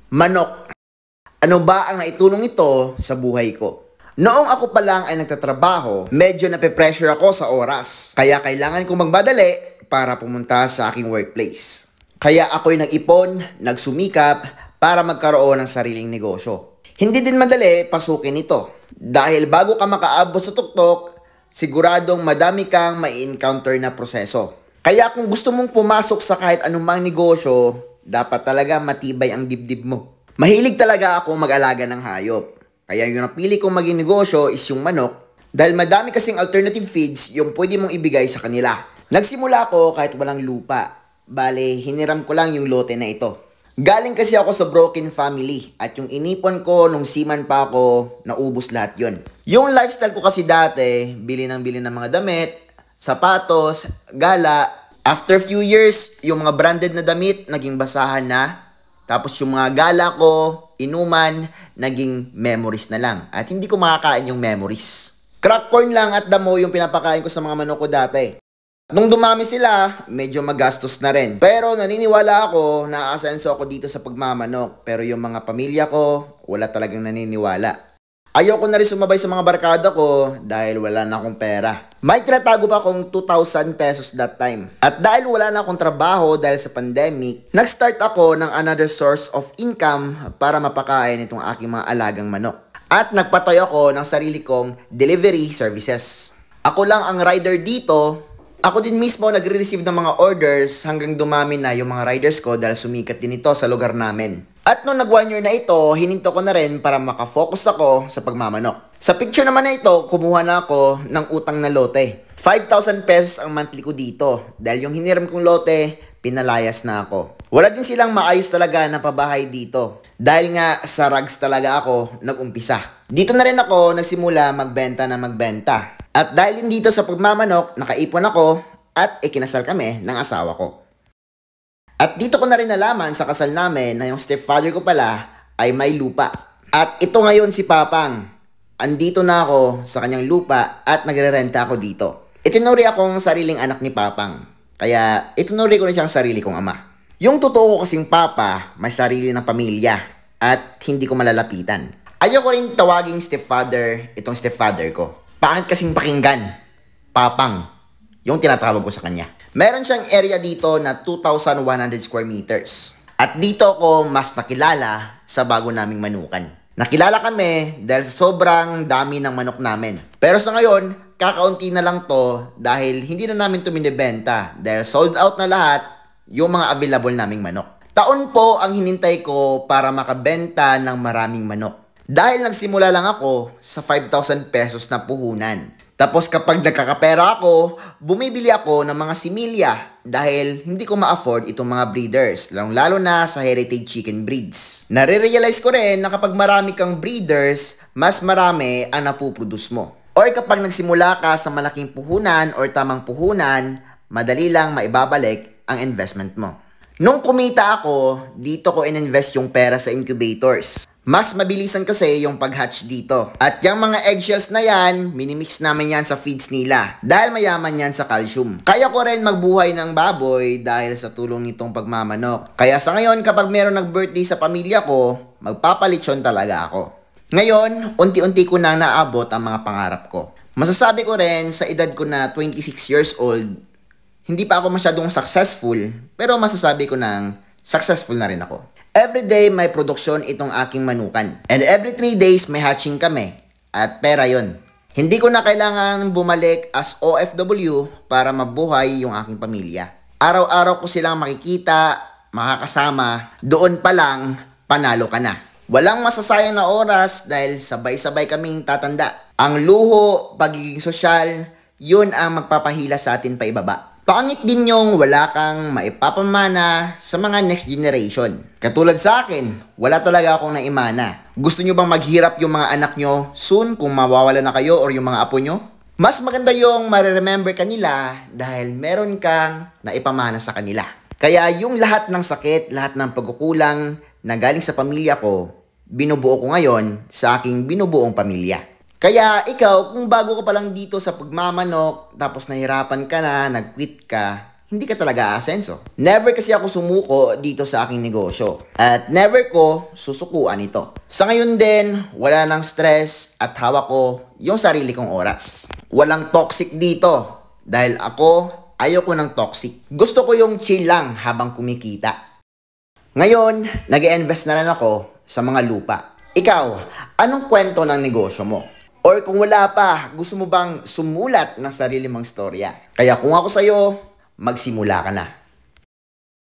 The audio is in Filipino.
Manok. Ano ba ang naitulong ito sa buhay ko? Noong ako pa lang ay nagtatrabaho, medyo nape-pressure ako sa oras. Kaya kailangan kong magmadali para pumunta sa aking workplace. Kaya ako'y nag-ipon, nagsumikap para magkaroon ng sariling negosyo. Hindi din madali pasukin ito. Dahil bago ka makaabot sa tuktok, siguradong madami kang mai-encounter na proseso. Kaya kung gusto mong pumasok sa kahit anumang negosyo, dapat talaga matibay ang dibdib mo. Mahilig talaga ako mag-alaga ng hayop. Kaya yung napili kong maging negosyo is yung manok dahil madami kasing alternative feeds yung pwede mong ibigay sa kanila. Nagsimula ako kahit walang lupa. Bale, hiniram ko lang yung lote na ito. Galing kasi ako sa broken family at yung inipon ko nung seaman pa ako, naubos lahat yon. Yung lifestyle ko kasi dati, bili ng mga damit, sapatos, gala. After few years, yung mga branded na damit, naging basahan na. Tapos yung mga gala ko, inuman, naging memories na lang. At hindi ko makakain yung memories. Crack corn lang at damo yung pinapakain ko sa mga manok ko dati. Nung dumami sila, medyo magastos na rin. Pero naniniwala ako na aasenso ako dito sa pagmamanok. Pero yung mga pamilya ko, wala talagang naniniwala. Ayoko na rin sumabay sa mga barkada ko dahil wala na akong pera. May tinatago pa akong 2,000 pesos that time. At dahil wala na akong trabaho dahil sa pandemic, nag-start ako ng another source of income para mapakain itong aking mga alagang manok. At nagpatayo ako ng sarili kong delivery services. Ako lang ang rider dito. Ako din mismo nagre-receive ng mga orders hanggang dumami na yung mga riders ko dahil sumikat din ito sa lugar namin. At nung nag 1 year na ito, hininto ko na rin para makafocus ako sa pagmamanok. Sa picture naman na ito, kumuha na ako ng utang na lote. 5,000 pesos ang monthly ko dito. Dahil yung hiniram kong lote, pinalayas na ako. Wala din silang maayos talaga na pabahay dito. Dahil nga sa rags talaga ako nag-umpisa. Dito na rin ako nagsimula magbenta na magbenta. At dahil din dito sa pagmamanok, nakaipon ako at ikinasal kami ng asawa ko. At dito ko na rin nalaman sa kasal namin na yung stepfather ko pala ay may lupa. At ito ngayon si Papang. Andito na ako sa kanyang lupa at nagre-renta ako dito. Itinuri akong sariling anak ni Papang. Kaya itinuri ko rin siyang sarili kong ama. Yung totoo ko kasing papa, may sarili ng pamilya at hindi ko malalapitan. Ayoko rin tawaging stepfather itong stepfather ko. Pangit kasing pakinggan. Papang. Yung tinatawag ko sa kanya. Meron siyang area dito na 2,100 square meters. At dito ako mas nakilala sa bago naming manukan. Nakilala kami dahil sa sobrang dami ng manok namin. Pero sa ngayon, kakaunti na lang to dahil hindi na namin ito binibenta. Dahil sold out na lahat yung mga available naming manok. Taon po ang hinintay ko para makabenta ng maraming manok. Dahil nagsimula lang ako sa 5,000 pesos na puhunan. Tapos kapag nagkakapera ako, bumibili ako ng mga similya dahil hindi ko ma-afford itong mga breeders, lalo na sa heritage chicken breeds. Nare-realize ko rin na kapag marami kang breeders, mas marami ang napuproduce mo. Or kapag nagsimula ka sa malaking puhunan or tamang puhunan, madali lang maibabalik ang investment mo. Nung kumita ako, dito ko ininvest yung pera sa incubators. Mas mabilisan kasi yung pag-hatch dito. At yung mga eggshells na yan, minimix namin yan sa feeds nila. Dahil mayaman yan sa calcium. Kaya ko rin magbuhay ng baboy dahil sa tulong nitong pagmamanok. Kaya sa ngayon kapag meron nag-birthday sa pamilya ko, magpapalitsyon talaga ako. Ngayon, unti-unti ko nang naabot ang mga pangarap ko. Masasabi ko rin sa edad ko na 26 years old, hindi pa ako masyadong successful, pero masasabi ko nang successful na rin ako. Everyday may produksyon itong aking manukan. And every 3 days may hatching kami. At pera yon. Hindi ko na kailangan bumalik as OFW para mabuhay yung aking pamilya. Araw-araw ko silang makikita, makakasama. Doon pa lang, panalo ka na. Walang masasayang na oras dahil sabay-sabay kaming tatanda. Ang luho, pagiging sosyal, yun ang magpapahila sa atin pa ibaba. Pangit din yung wala kang maipapamana sa mga next generation. Katulad sa akin, wala talaga akong naimana. Gusto nyo bang maghirap yung mga anak nyo soon kung mawawala na kayo or yung mga apo nyo? Mas maganda yung mareremember kanila dahil meron kang naipamana sa kanila. Kaya yung lahat ng sakit, lahat ng pagkukulang na galing sa pamilya ko, binubuo ko ngayon sa aking binubuong pamilya. Kaya ikaw, kung bago ka pa lang dito sa pagmamanok, tapos nahirapan ka na, nag-quit ka, hindi ka talaga aasenso. Never kasi ako sumuko dito sa aking negosyo. At never ko susukuan ito. Sa ngayon din, wala nang stress at hawak ko yung sarili kong oras. Walang toxic dito. Dahil ako, ayoko ng toxic. Gusto ko yung chill lang habang kumikita. Ngayon, nag-invest na rin ako sa mga lupa. Ikaw, anong kwento ng negosyo mo? Or kung wala pa, gusto mo bang sumulat ng sarili mong storya? Kaya kung ako sa'yo, magsimula ka na.